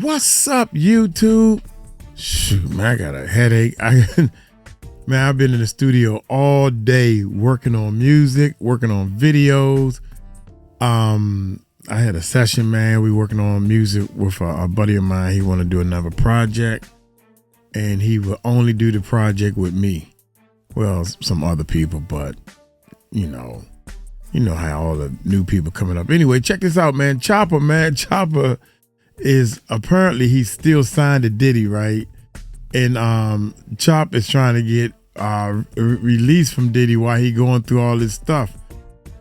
What's up, YouTube? Shoot, man, I got a headache. Man, I've been in the studio all day working on music, working on videos. I had a session, man. We working on music with a buddy of mine. He want to do another project, and he will only do the project with me. Well, some other people, but you know how all the new people coming up. Anyway, check this out, man. Chopper is apparently he's still signed to Diddy, right? And Chop is trying to get released from Diddy while he going through all this stuff.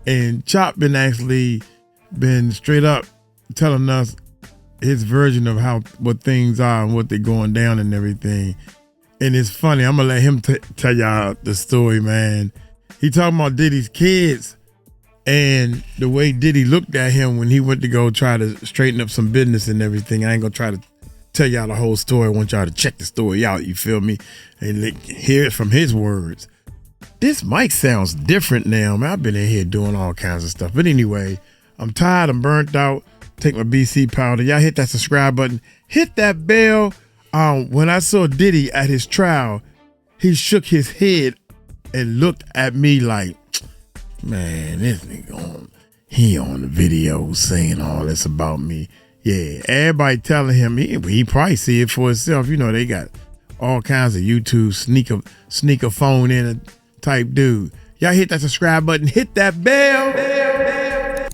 And Chop been straight up telling us his version of what things are and what they're going down and everything. And it's funny. I'm gonna let him tell y'all the story, man. He talking about Diddy's kids and the way Diddy looked at him when he went to go try to straighten up some business and everything. I ain't gonna try to tell y'all the whole story. I want y'all to check the story out, you feel me? And hear it from his words. This mic sounds different now, man. I've been in here doing all kinds of stuff. But anyway, I'm tired, I'm burnt out. Take my BC powder. Y'all hit that subscribe button. Hit that bell. When I saw Diddy at his trial, he shook his head and looked at me like, man, this nigga he on the video saying all this about me. Yeah, everybody telling him he probably see it for himself. You know, they got all kinds of YouTube sneaker phone in type dude. Y'all hit that subscribe button, hit that bell.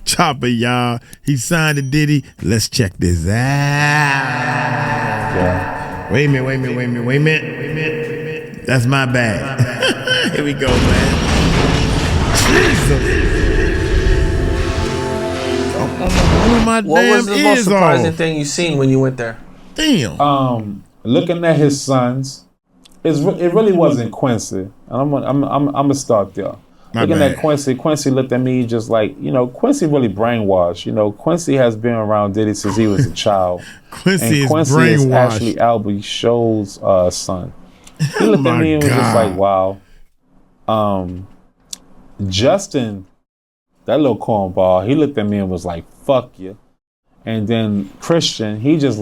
Chopper, y'all. He signed to Diddy. Let's check this out. Yeah. Wait a minute. That's my bad. Here we go, man. Jesus. What was the most surprising thing you seen when you went there? Damn. Looking at his sons, it really wasn't Quincy. And I'm gonna start there. Looking at Quincy looked at me just like, Quincy really brainwashed. Quincy has been around Diddy since he was a child. Quincy is actually Albie Show's son. He looked at me and was just like, wow. Justin, that little cornball, he looked at me and was like, fuck you. And then Christian, he just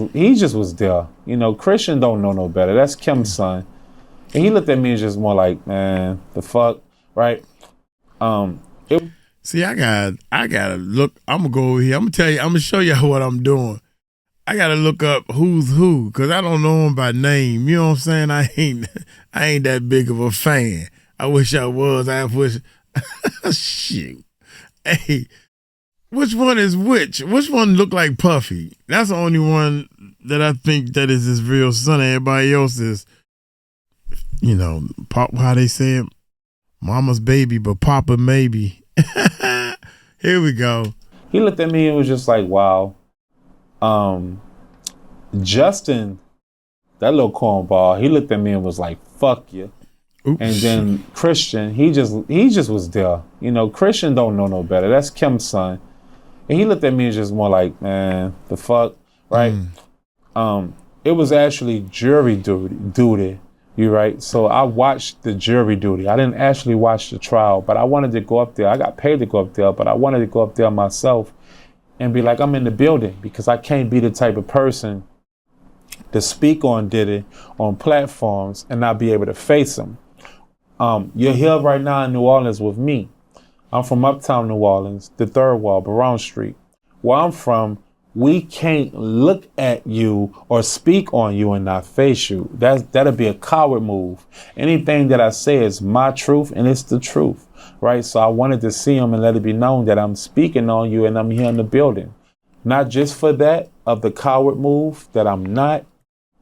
was there. Christian don't know no better. That's Kim's son. And he looked at me and just more like, man, the fuck, right? See, I gotta look. I'm gonna go over here. I'm gonna tell you. I'm gonna show you what I'm doing. I gotta look up who's who because I don't know him by name. You know what I'm saying? I ain't that big of a fan. I wish I was. I wish. Shoot. Hey, which one is which? Which one look like Puffy? That's the only one that I think that is his real son. Everybody else is, how they say it, mama's baby, but Papa maybe. Here we go. He looked at me and was just like, wow. Justin, that little cornball, he looked at me and was like, fuck you. Oops. And then Christian, he just was there. Christian don't know no better. That's Kim's son. And he looked at me and just more like, man, the fuck, right? It was actually jury duty. You right? So I watched the jury duty. I didn't actually watch the trial, but I wanted to go up there. I got paid to go up there, but I wanted to go up there myself and be like, I'm in the building because I can't be the type of person to speak on Diddy on platforms and not be able to face him. You're here right now in New Orleans with me. I'm from uptown New Orleans, the third wall, Baron Street. Where I'm from, we can't look at you or speak on you and not face you. That'll be a coward move. Anything that I say is my truth and it's the truth, right? So I wanted to see him and let it be known that I'm speaking on you and I'm here in the building. Not just for that of the coward move that I'm not,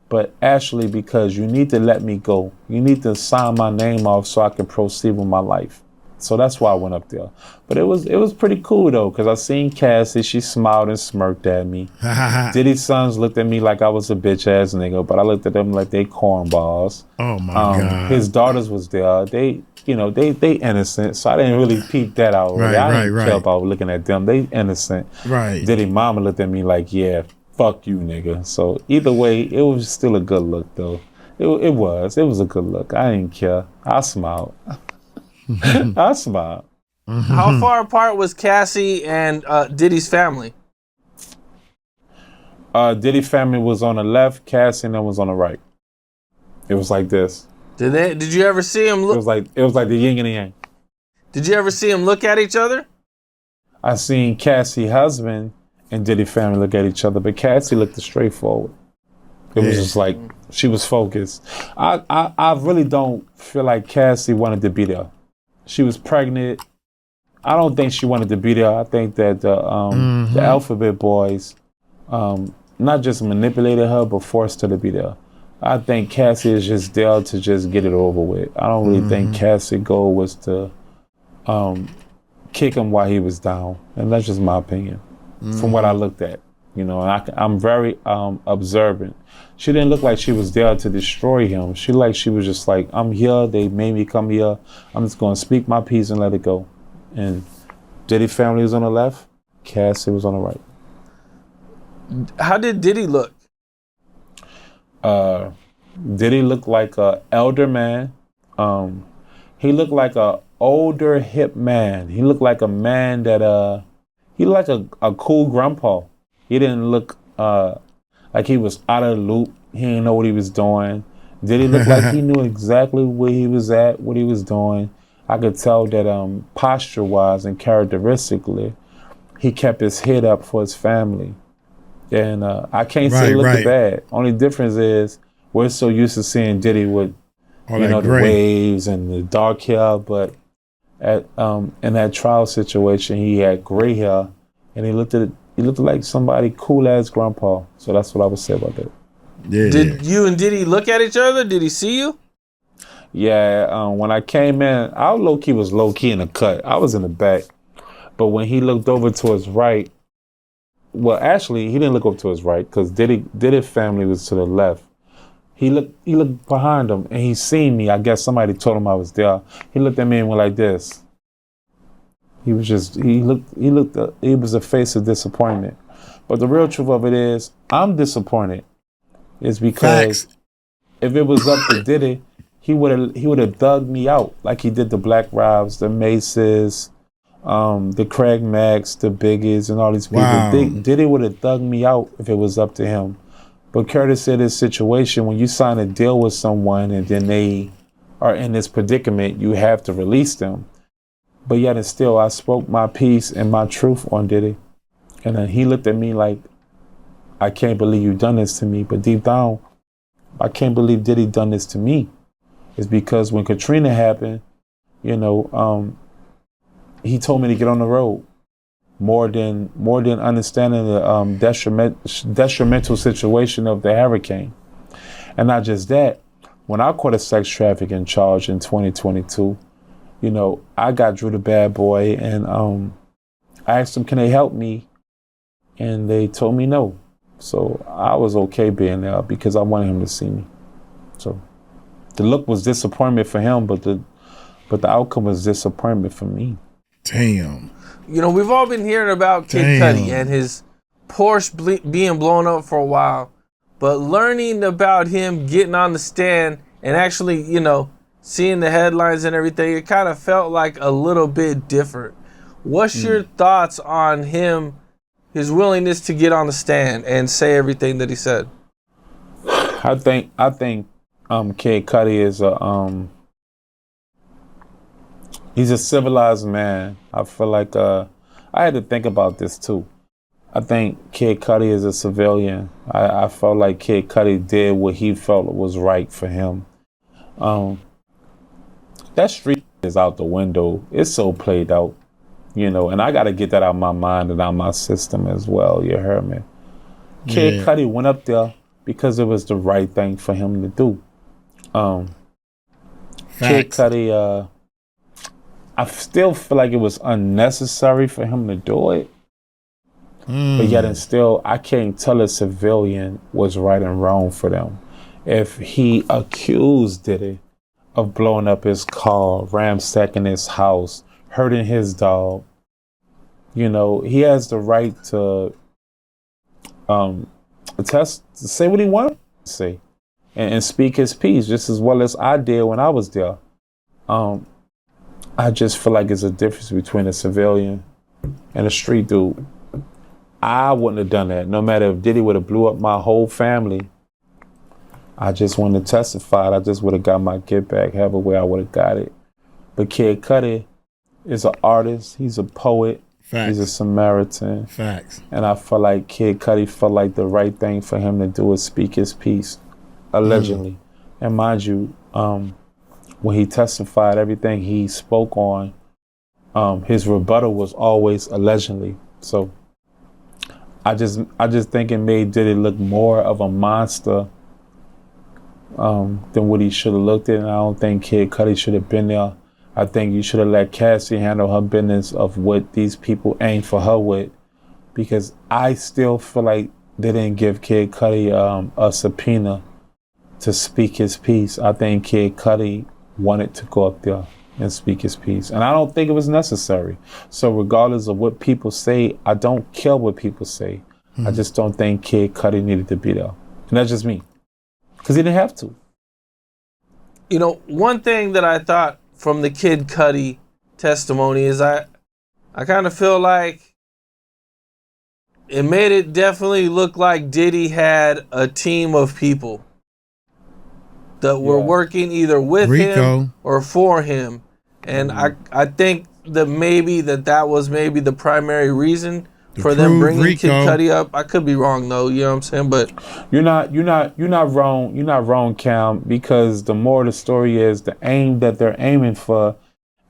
but actually because you need to let me go. You need to sign my name off so I can proceed with my life. So that's why I went up there. But it was pretty cool though, because I seen Cassie, she smiled and smirked at me. Diddy's sons looked at me like I was a bitch ass nigga, but I looked at them like they cornballs. Oh my God. His daughters was there. They innocent, so I didn't really peep that out. Right, I didn't right. care about looking at them. They innocent. Right. Diddy mama looked at me like, yeah, fuck you, nigga. So either way, it was still a good look though. It was a good look. I didn't care. I smiled. I smiled. How far apart was Cassie and Diddy's family? Diddy family was on the left, Cassie and them was on the right. It was like this. Did you ever see him look? It was like the yin and the yang. Did you ever see him look at each other? I seen Cassie husband and Diddy family look at each other, but Cassie looked straightforward. It was just like she was focused. I really don't feel like Cassie wanted to be there. She was pregnant. I don't think she wanted to be there. I think that the Alphabet Boys not just manipulated her, but forced her to be there. I think Cassie is just there to just get it over with. I don't really think Cassie's goal was to kick him while he was down. And that's just my opinion from what I looked at. You know, and I'm very observant. She didn't look like she was there to destroy him. She was just like, I'm here, they made me come here. I'm just going to speak my piece and let it go. And Diddy family was on the left, Cassie was on the right. How did Diddy look? Diddy looked like an elder man. He looked like an older, hip man. He looked like a man that, he looked like a cool grandpa. He didn't look like he was out of the loop. He didn't know what he was doing. Diddy looked like he knew exactly where he was at, what he was doing. I could tell that posture-wise and characteristically, he kept his head up for his family. And I can't say he looked bad. Only difference is we're so used to seeing Diddy with the waves and the dark hair, but in that trial situation, he had gray hair, and he looked like somebody cool-ass grandpa. So that's what I would say about that. Yeah. Did you and Diddy look at each other? Did he see you? Yeah, when I came in, I was low-key in the cut. I was in the back. But when he looked over to his right, well, actually, he didn't look over to his right because Diddy's family was to the left. He looked behind him, and he seen me. I guess somebody told him I was there. He looked at me and went like this. He was a face of disappointment. But the real truth of it is, I'm disappointed. It's because if it was up to Diddy, he would have dug me out like he did the Black Robs, the Maces, the Craig Macks, the Biggies, and all these people. Wow. Diddy would have dug me out if it was up to him. But Curtis said this situation, when you sign a deal with someone and then they are in this predicament, you have to release them. But yet and still, I spoke my piece and my truth on Diddy. And then he looked at me like, I can't believe you done this to me. But deep down, I can't believe Diddy done this to me. It's because when Katrina happened, he told me to get on the road. More than understanding the detrimental situation of the hurricane. And not just that, when I caught a sex trafficking charge in 2022, I got Drew the bad boy, and I asked them, can they help me? And they told me no. So I was okay being there because I wanted him to see me. So the look was disappointment for him, but the outcome was disappointment for me. Damn. We've all been hearing about Kid Cudi and his Porsche being blown up for a while, but learning about him getting on the stand and actually, seeing the headlines and everything, it kind of felt like a little bit different. What's your thoughts on him, his willingness to get on the stand and say everything that he said? I think Kid Cudi is he's a civilized man. I feel like I had to think about this too. I think Kid Cudi is a civilian. I felt like Kid Cudi did what he felt was right for him. That street is out the window. It's so played out, and I got to get that out of my mind and out of my system as well. You heard me? Kid Cudi went up there because it was the right thing for him to do. Kid Cudi, I still feel like it was unnecessary for him to do it. But yet and still, I can't tell a civilian what's right and wrong for them. If he accused Diddy of blowing up his car, ransacking his house, hurting his dog, he has the right to say what he wants to say and speak his piece just as well as I did when I was there. I just feel like there's a difference between a civilian and a street dude. I wouldn't have done that. No matter if Diddy would have blew up my whole family, I just wouldn't have testified. I just would have got my get back, however way I would have got it. But Kid Cudi is an artist. He's a poet. Facts. He's a Samaritan. Facts. And I feel like Kid Cudi felt like the right thing for him to do is speak his piece, allegedly. And mind you, when he testified, everything he spoke on, his rebuttal was always allegedly. So I just think it made Diddy look more of a monster than what he should have looked at. And I don't think Kid Cudi should have been there. I think you should have let Cassie handle her business of what these people aim for her with, because I still feel like they didn't give Kid Cudi a subpoena to speak his piece. I think Kid Cudi wanted to go up there and speak his piece, and I don't think it was necessary. So regardless of what people say, I don't care what people say. I just don't think Kid Cudi needed to be there, and that's just me, because he didn't have to. You know, one thing that I thought from the Kid Cudi testimony is I kind of feel like it made it definitely look like Diddy had a team of people that were working either with him or for him. And I think that maybe that was maybe the primary reason for them bringing Kid Cudi up. I could be wrong though, you know what I'm saying? But you're not wrong. You're not wrong, Cam, because the more the story is, the aim that they're aiming for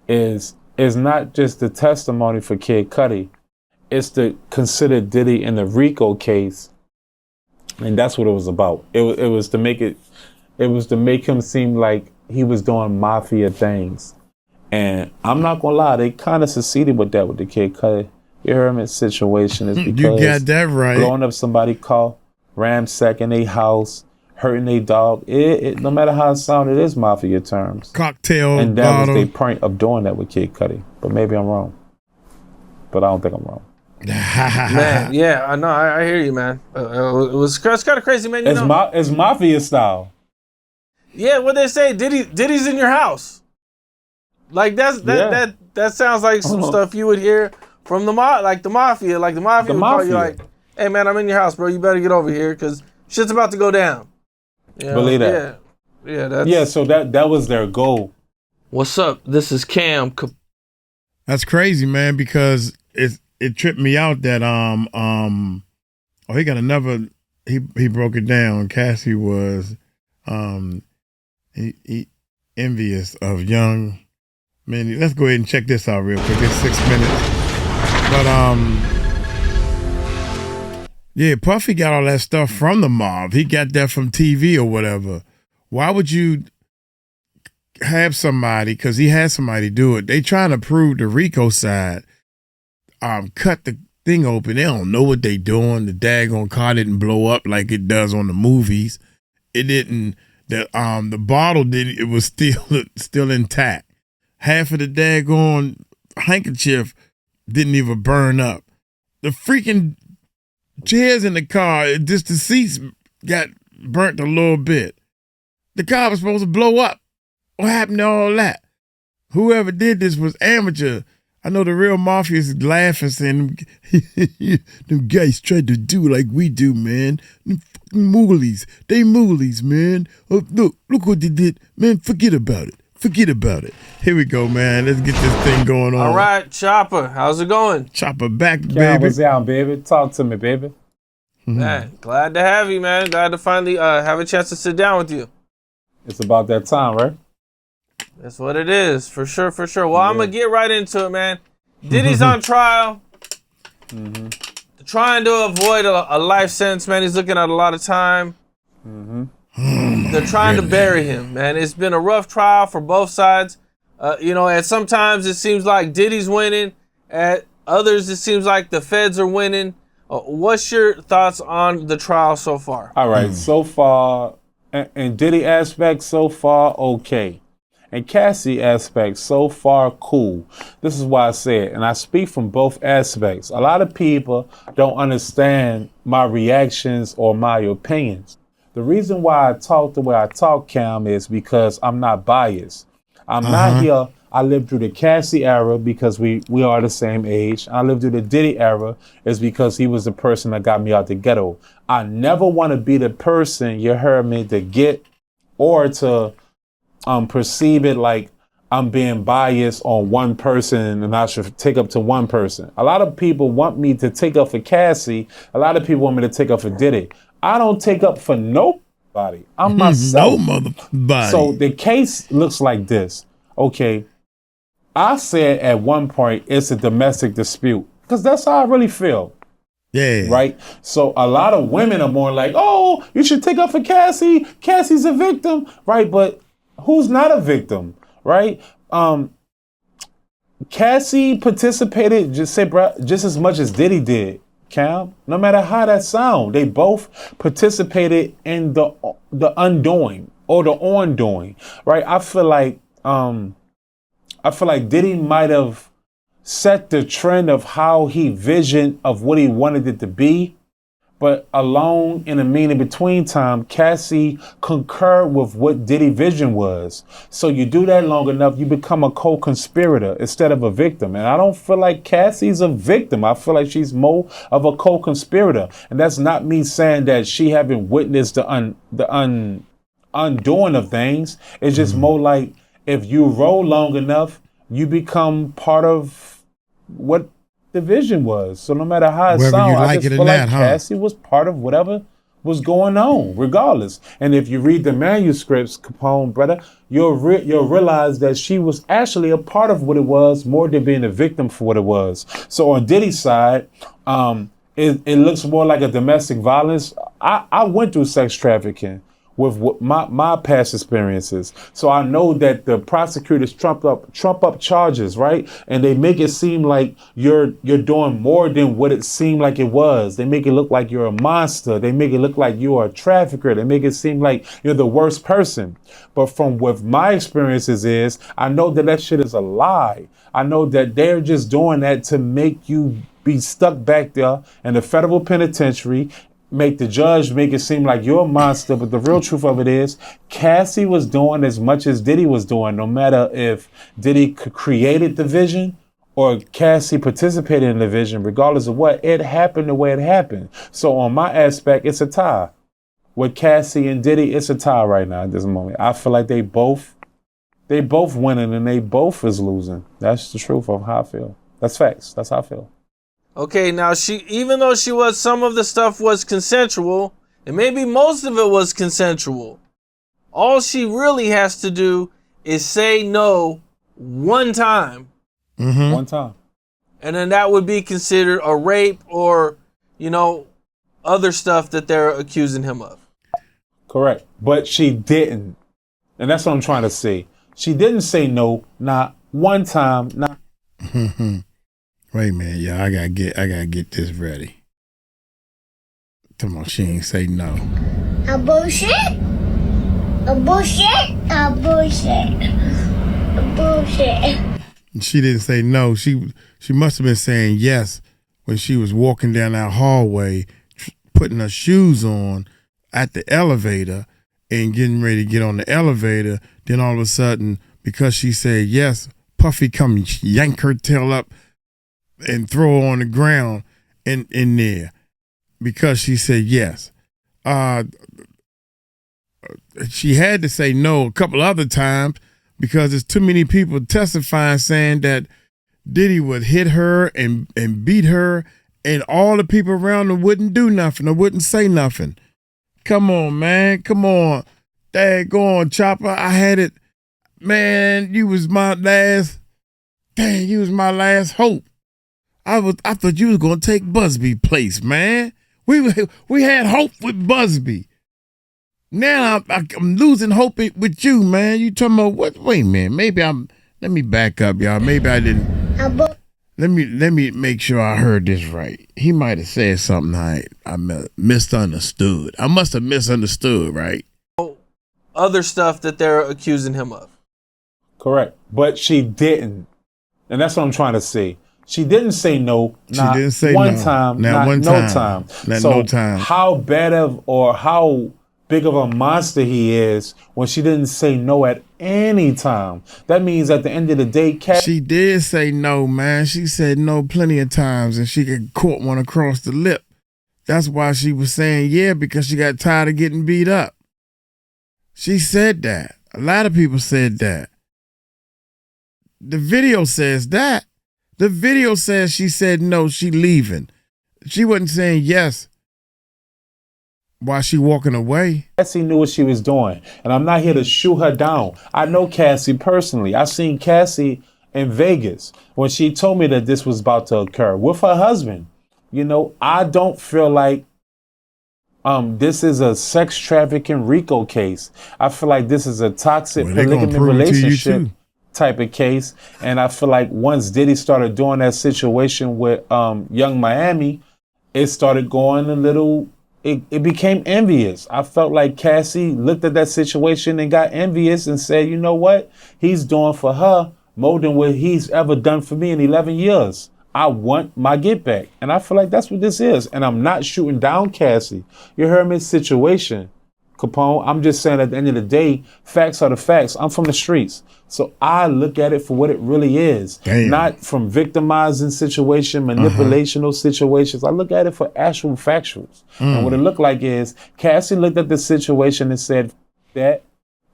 is not just the testimony for Kid Cudi. It's to consider Diddy in the RICO case. And that's what it was about. It was to make him seem like he was doing mafia things. And I'm not gonna lie, they kind of succeeded with that with the Kid Cudi. Irreverent situation is because you got that right. Blowing up somebody's car, ransacking their house, hurting their dog. It no matter how it sounded, it is mafia terms. Cocktail and that bottle. was the point of doing that with Kid Cudi. But maybe I'm wrong. But I don't think I'm wrong. Man, yeah, I know. I hear you, man. It's kind of crazy, man. It's mafia style. Yeah, what they say, Diddy's in your house. Like that sounds like some stuff you would hear from the mafia. Like the mafia would call you like, "Hey man, I'm in your house, bro. You better get over here because shit's about to go down." You know? Believe that? Yeah. So that was their goal. What's up? This is Cam. That's crazy, man. Because it tripped me out that he got another. He broke it down. Cassie was he envious of young men. Let's go ahead and check this out real quick. It's 6 minutes. But yeah, Puffy got all that stuff from the mob. He got that from TV or whatever. Why would you have somebody, because he had somebody do it, they trying to prove the RICO side, cut the thing open. They don't know what they doing. The daggone car didn't blow up like it does on the movies. It didn't. The bottle didn't. It was still intact. Half of the daggone handkerchief didn't even burn up. The freaking chairs in the car, just the seats got burnt a little bit. The car was supposed to blow up. What happened to all that? Whoever did this was amateur. I know the real mafia is laughing, saying, them guys tried to do like we do, man. Them fucking moolies. They moolies, man. Oh, look what they did. Man, forget about it. Forget about it. Here we go, man. Let's get this thing going on. All right, Chopper. How's it going? Chopper back, baby. Yeah, what's down, baby? Talk to me, baby. Man, glad to have you, man. Glad to finally have a chance to sit down with you. It's about that time, right? That's what it is, for sure, for sure. Well, I'm going to get right into it, man. Diddy's on trial. Trying to avoid a life sentence, man. He's looking at a lot of time. They're trying to bury him, man. It's been a rough trial for both sides. And sometimes it seems like Diddy's winning. At others, it seems like the feds are winning. What's your thoughts on the trial so far? All right, so far, and Diddy aspect, so far, okay. And Cassie aspect, so far, cool. This is why I say it, and I speak from both aspects. A lot of people don't understand my reactions or my opinions. The reason why I talk the way I talk, Cam, is because I'm not biased. I'm not here I lived through the Cassie era because we are the same age. I lived through the Diddy era is because he was the person that got me out the ghetto. I never want to be the person, you heard me, to get or to perceive it like I'm being biased on one person and I should take up to one person. A lot of people want me to take up for Cassie. A lot of people want me to take up for Diddy. I don't take up for nobody. I'm myself. No motherfucker. So the case looks like this. Okay. I said at one point it's a domestic dispute because that's how I really feel. Yeah. Right. So a lot of women are more like, oh, you should take up for Cassie. Cassie's a victim. Right. But who's not a victim? Right. Cassie participated just as much as Diddy did. Cam, no matter how that sound, they both participated in the undoing or the ondoing. Right. I feel like Diddy might have set the trend of how he visioned of what he wanted it to be. But along in the mean between time, Cassie concurred with what Diddy vision was. So you do that long enough, you become a co-conspirator instead of a victim. And I don't feel like Cassie's a victim. I feel like she's more of a co-conspirator. And that's not me saying that she haven't witnessed the undoing of things. It's just more like if you roll long enough, you become part of what the vision was. So no matter how it sounds, I just feel like Cassie was part of whatever was going on, regardless. And if you read the manuscripts, Capone, brother, you'll realize that she was actually a part of what it was, more than being a victim for what it was. So on Diddy's side, it looks more like a domestic violence. I went through sex trafficking with my past experiences. So I know that the prosecutors trump up charges, right? And they make it seem like you're doing more than what it seemed like it was. They make it look like you're a monster. They make it look like you are a trafficker. They make it seem like you're the worst person. But from what my experiences is, I know that shit is a lie. I know that they're just doing that to make you be stuck back there in the federal penitentiary, make the judge make it seem like you're a monster, but the real truth of it is Cassie was doing as much as Diddy was doing, no matter if Diddy created the vision or Cassie participated in the vision. Regardless of what, it happened the way it happened. So on my aspect, it's a tie. With Cassie and Diddy, it's a tie right now at this moment. I feel like they both winning and they both is losing. That's the truth of how I feel. That's facts. That's how I feel. Okay, now even though some of the stuff was consensual, and maybe most of it was consensual, all she really has to do is say no one time. Mm-hmm. One time. And then that would be considered a rape or, other stuff that they're accusing him of. Correct. But she didn't. And that's what I'm trying to say. She didn't say no, not one time, not. Wait a minute, y'all. I gotta get this ready. Come on, she ain't say no. A bullshit. A bullshit. A bullshit. A bullshit. She didn't say no. She must have been saying yes when she was walking down that hallway, putting her shoes on at the elevator and getting ready to get on the elevator. Then all of a sudden, because she said yes, Puffy come yank her tail up and throw her on the ground in there because she said yes. She had to say no a couple other times because there's too many people testifying saying that Diddy would hit her and beat her and all the people around her wouldn't do nothing or wouldn't say nothing. Come on, man. Come on. Daggone, Chopper. I had it. Man, you was my last hope. I thought you was gonna take Busby's place, man. We had hope with Busby. Now I'm losing hope with you, man. You talking about what? Wait a minute. Let me back up, y'all. Maybe I didn't. Let me make sure I heard this right. He might have said something I misunderstood. I must have misunderstood, right? Other stuff that they're accusing him of. Correct. But she didn't. And that's what I'm trying to say. She didn't say no. She didn't say one no. time. Not one no time. time. Not so no time. How bad of or how big of a monster he is when she didn't say no at any time. That means at the end of the day, she did say no, man. She said no plenty of times, and she got caught one across the lip. That's why she was saying yeah, because she got tired of getting beat up. She said that. A lot of people said that. The video says that. The video says she said no, she leaving. She wasn't saying yes while she walking away. Cassie knew what she was doing, and I'm not here to shoot her down. I know Cassie personally. I seen Cassie in Vegas when she told me that this was about to occur with her husband. You know, I don't feel like this is a sex trafficking RICO case. I feel like this is a toxic polygamy relationship type of case. And I feel like once Diddy started doing that situation with Young Miami, it started going a little, it became envious. I felt like Cassie looked at that situation and got envious and said, you know what? He's doing for her more than what he's ever done for me in 11 years. I want my get back. And I feel like that's what this is. And I'm not shooting down Cassie. You heard me? Situation, Capone. I'm just saying at the end of the day, facts are the facts. I'm from the streets. So I look at it for what it really is. Damn. Not from victimizing situation, manipulational situations. I look at it for actual factuals. And what it looked like is Cassie looked at the situation and said that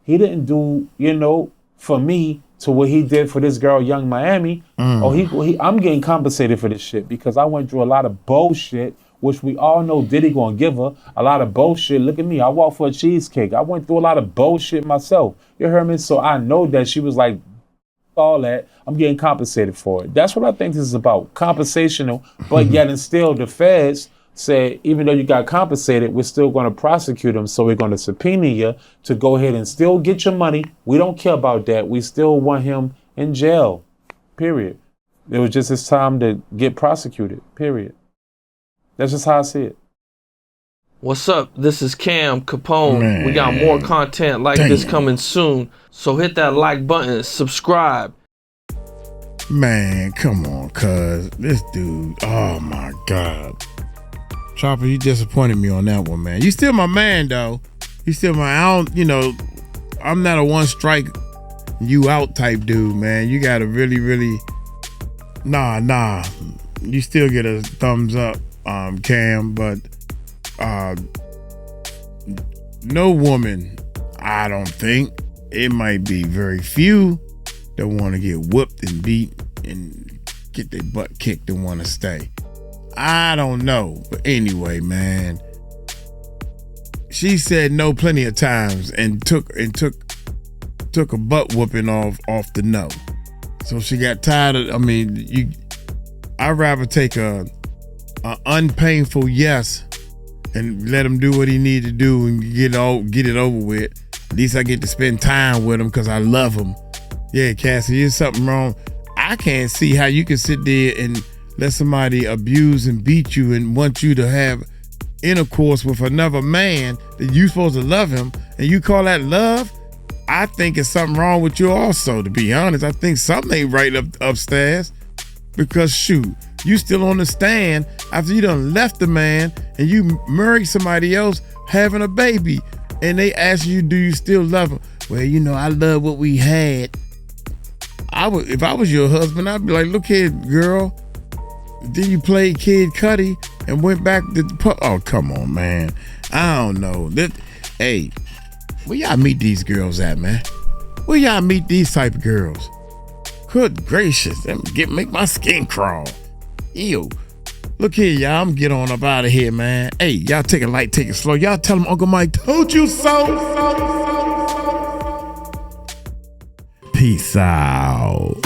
he didn't do, you know, for me to what he did for this girl, Young Miami. I'm getting compensated for this shit because I went through a lot of bullshit, which we all know Diddy gonna give her a lot of bullshit. Look at me, I walked for a cheesecake. I went through a lot of bullshit myself. You heard me? So I know that she was like, all that, I'm getting compensated for it. That's what I think this is about, compensational, but yet and still the feds say, even though you got compensated, we're still going to prosecute him. So we're going to subpoena you to go ahead and still get your money. We don't care about that. We still want him in jail, period. It was just his time to get prosecuted, period. That's just how I see it. What's up? This is 𝗟𝗢𝗡𝗞𝗦. Man. We got more content like this coming soon. So hit that like button, subscribe. Man, come on, cuz. This dude, oh my God. Chopper, you disappointed me on that one, man. You still my man, though. You still I'm not a one strike you out type dude, man. You gotta really, nah. You still get a thumbs up, Cam, but no woman, I don't think, it might be very few that want to get whooped and beat and get their butt kicked and want to stay. I don't know, but anyway, man, she said no plenty of times and took a butt whooping off the no. So she got tired of. I'd rather take a unpainful yes and let him do what he need to do and get it over with. At least I get to spend time with him because I love him. Yeah, Cassie, there's something wrong. I can't see how you can sit there and let somebody abuse and beat you and want you to have intercourse with another man that you supposed to love him, and you call that love? I think it's something wrong with you also, to be honest. I think something ain't right upstairs, because shoot, you still on the stand after you done left the man and you married somebody else having a baby, and they ask you, do you still love him? Well, I love what we had. If I was your husband, I'd be like, look here, girl. Then you played Kid Cudi and went back to oh, come on, man. I don't know. Hey, where y'all meet these girls at, man? Where y'all meet these type of girls? Good gracious, make my skin crawl. Ew. Look here, y'all. I'm get on up out of here, man. Hey, y'all take it light, take it slow. Y'all tell them Uncle Mike told you so. Peace out.